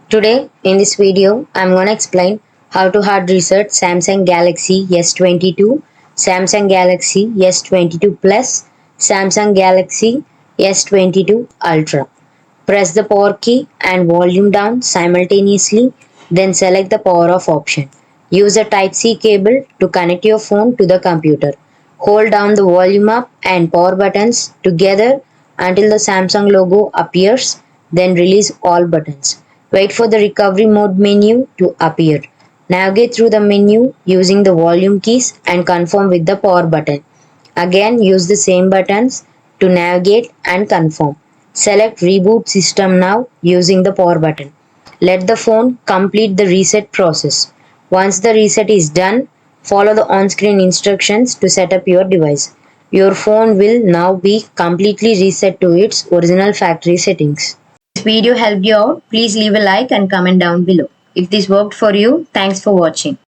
Today in this video I'm going to explain how to hard reset Samsung Galaxy S22, Samsung Galaxy S22 Plus, Samsung Galaxy S22 Ultra. Press the power key and volume down simultaneously, then select the power off option. Use a Type-C cable to connect your phone to the computer. Hold down the volume up and power buttons together until the Samsung logo appears, then release all buttons. Wait for the recovery mode menu to appear. Navigate through the menu using the volume keys and confirm with the power button. Again, use the same buttons to navigate and confirm. Select Reboot System now using the power button. Let the phone complete the reset process. Once the reset is done, follow the on-screen instructions to set up your device. Your phone will now be completely reset to its original factory settings. If this video helped you out, please leave a like and comment down below. If this worked for you, thanks for watching.